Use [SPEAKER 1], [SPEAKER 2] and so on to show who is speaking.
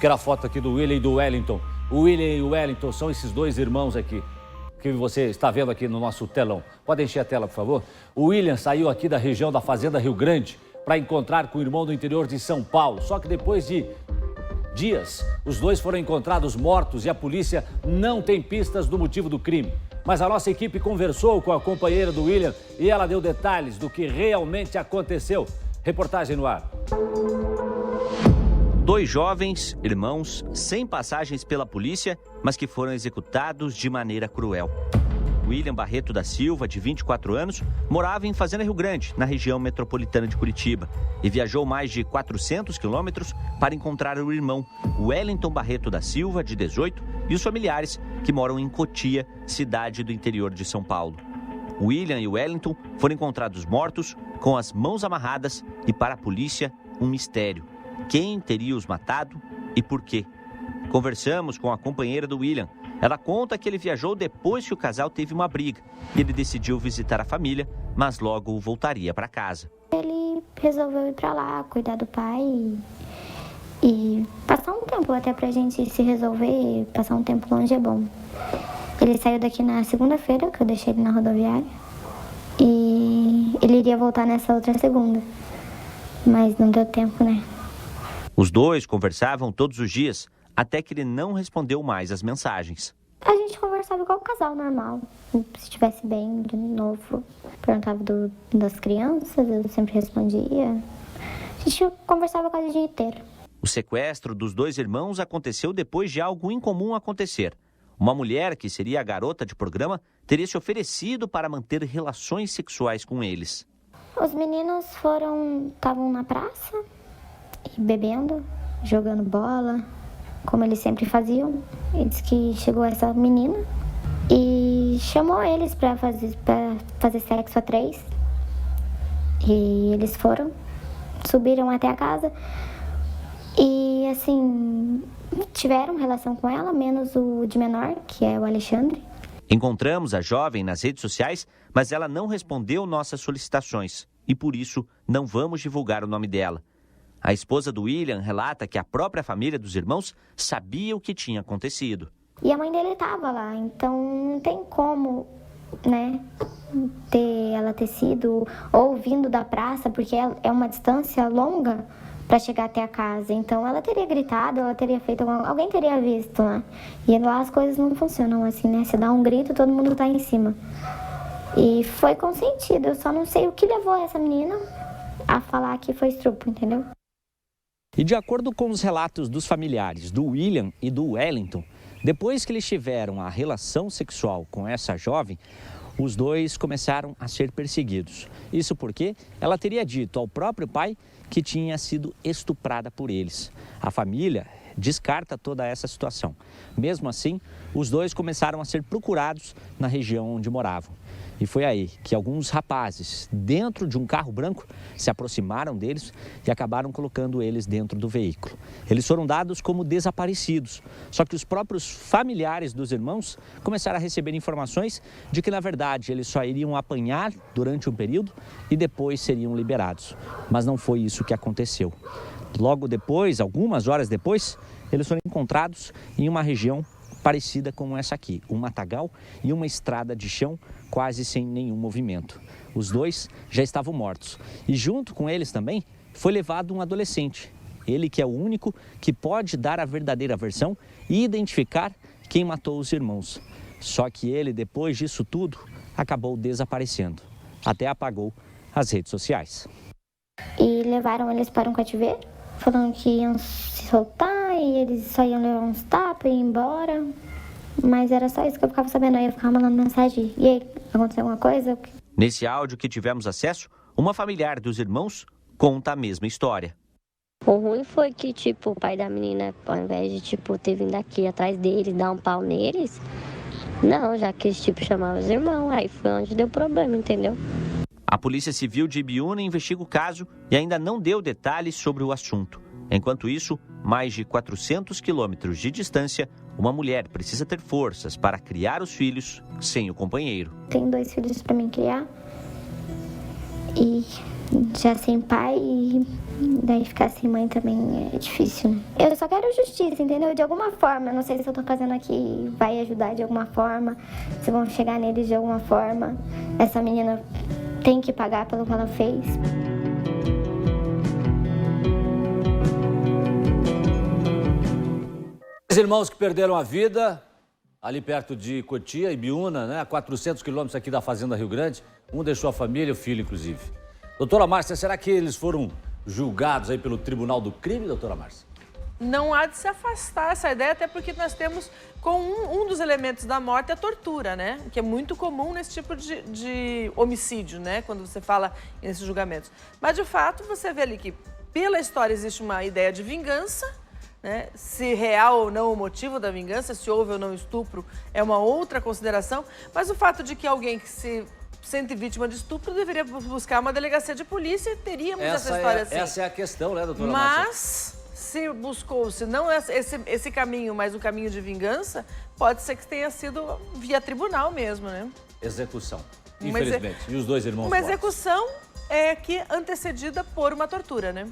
[SPEAKER 1] quero a foto aqui do William e do Wellington. O William e o Wellington são esses dois irmãos aqui, que você está vendo aqui no nosso telão. Pode encher a tela, por favor? O William saiu aqui da região da Fazenda Rio Grande para encontrar com o irmão do interior de São Paulo. Só que depois de dias, os dois foram encontrados mortos e a polícia não tem pistas do motivo do crime. Mas a nossa equipe conversou com a companheira do William e ela deu detalhes do que realmente aconteceu. Reportagem no ar.
[SPEAKER 2] Dois jovens, irmãos, sem passagens pela polícia, mas que foram executados de maneira cruel. William Barreto da Silva, de 24 anos, morava em Fazenda Rio Grande, na região metropolitana de Curitiba, e viajou mais de 400 quilômetros para encontrar o irmão, Wellington Barreto da Silva, de 18, e os familiares, que moram em Cotia, cidade do interior de São Paulo. William e Wellington foram encontrados mortos, com as mãos amarradas, e para a polícia, um mistério. Quem teria os matado e por quê? Conversamos com a companheira do William. Ela conta que ele viajou depois que o casal teve uma briga. Ele decidiu visitar a família, mas logo voltaria para casa.
[SPEAKER 3] Ele resolveu ir para lá, cuidar do pai e passar um tempo até pra gente se resolver. Passar um tempo longe é bom. Ele saiu daqui na segunda-feira, que eu deixei ele na rodoviária. E ele iria voltar nessa outra segunda. Mas não deu tempo, né?
[SPEAKER 2] Os dois conversavam todos os dias, até que ele não respondeu mais as mensagens.
[SPEAKER 3] A gente conversava igual um casal normal. Se estivesse bem, de novo, perguntava das crianças, eu sempre respondia. A gente conversava quase o dia inteiro.
[SPEAKER 2] O sequestro dos dois irmãos aconteceu depois de algo incomum acontecer. Uma mulher, que seria a garota de programa, teria se oferecido para manter relações sexuais com eles.
[SPEAKER 3] Os meninos estavam na praça, bebendo, jogando bola, como eles sempre faziam. E disse que chegou essa menina e chamou eles para fazer sexo a três. E eles subiram até a casa e, assim, tiveram relação com ela, menos o de menor, que é o Alexandre.
[SPEAKER 2] Encontramos a jovem nas redes sociais, mas ela não respondeu nossas solicitações e, por isso, não vamos divulgar o nome dela. A esposa do William relata que a própria família dos irmãos sabia o que tinha acontecido.
[SPEAKER 3] E a mãe dele estava lá, então não tem como, né, ela ter sido ou vindo da praça, porque é uma distância longa para chegar até a casa. Então ela teria gritado, ela teria feito alguém teria visto, né? E lá as coisas não funcionam assim, né? Você dá um grito, todo mundo tá em cima. E foi consentido, eu só não sei o que levou essa menina a falar que foi estupro, entendeu?
[SPEAKER 4] E de acordo com os relatos dos familiares do William e do Wellington, depois que eles tiveram a relação sexual com essa jovem, os dois começaram a ser perseguidos. Isso porque ela teria dito ao próprio pai que tinha sido estuprada por eles. A família descarta toda essa situação. Mesmo assim, os dois começaram a ser procurados na região onde moravam. E foi aí que alguns rapazes, dentro de um carro branco, se aproximaram deles e acabaram colocando eles dentro do veículo. Eles foram dados como desaparecidos, só que os próprios familiares dos irmãos começaram a receber informações de que, na verdade, eles só iriam apanhar durante um período e depois seriam liberados. Mas não foi isso que aconteceu. Logo depois, algumas horas depois, eles foram encontrados em uma região parecida com essa aqui, um matagal e uma estrada de chão quase sem nenhum movimento. Os dois já estavam mortos e junto com eles também foi levado um adolescente. Ele que é o único que pode dar a verdadeira versão e identificar quem matou os irmãos. Só que ele, depois disso tudo, acabou desaparecendo. Até apagou as redes sociais.
[SPEAKER 3] E levaram eles para um cativeiro, falando que iam se soltar e eles só iam levar uns tapas e ir embora. Mas era só isso que eu ficava sabendo. Aí eu ficava mandando mensagem. E aí, aconteceu alguma coisa?
[SPEAKER 2] Nesse áudio que tivemos acesso, uma familiar dos irmãos conta a mesma história.
[SPEAKER 5] O ruim foi que, o pai da menina, ao invés de, ter vindo aqui atrás deles, dar um pau neles, não, já que eles, chamavam os irmãos, aí foi onde deu problema, entendeu?
[SPEAKER 2] A Polícia Civil de Ibiúna investiga o caso e ainda não deu detalhes sobre o assunto. Enquanto isso, mais de 400 quilômetros de distância, uma mulher precisa ter forças para criar os filhos sem o companheiro.
[SPEAKER 3] Tenho 2 filhos para mim criar e já sem pai e daí ficar sem mãe também é difícil, né? Eu só quero justiça, entendeu? De alguma forma, não sei se eu tô fazendo aqui vai ajudar de alguma forma, se vão chegar neles de alguma forma. Essa menina tem que pagar pelo que ela fez.
[SPEAKER 1] Os irmãos que perderam a vida ali perto de Cotia, Ibiúna, né? A 400 quilômetros aqui da Fazenda Rio Grande. Um deixou a família, o filho, inclusive. Doutora Márcia, será que eles foram julgados aí pelo Tribunal do Crime, doutora Márcia?
[SPEAKER 6] Não há de se afastar essa ideia, até porque nós temos com um dos elementos da morte a tortura, né? Que é muito comum nesse tipo de homicídio, né? Quando você fala nesses julgamentos. Mas, de fato, você vê ali que, pela história, existe uma ideia de vingança, né? Se real ou não o motivo da vingança, se houve ou não estupro, é uma outra consideração. Mas o fato de que alguém que se sente vítima de estupro deveria buscar uma delegacia de polícia e teríamos essa história assim.
[SPEAKER 1] Essa é a questão, né, doutora Márcia?
[SPEAKER 6] Mas se buscou-se não esse caminho, mas um caminho de vingança, pode ser que tenha sido via tribunal mesmo, né?
[SPEAKER 1] Execução, infelizmente. E os dois irmãos
[SPEAKER 6] Uma
[SPEAKER 1] mortos.
[SPEAKER 6] execução é que antecedida por uma tortura, né?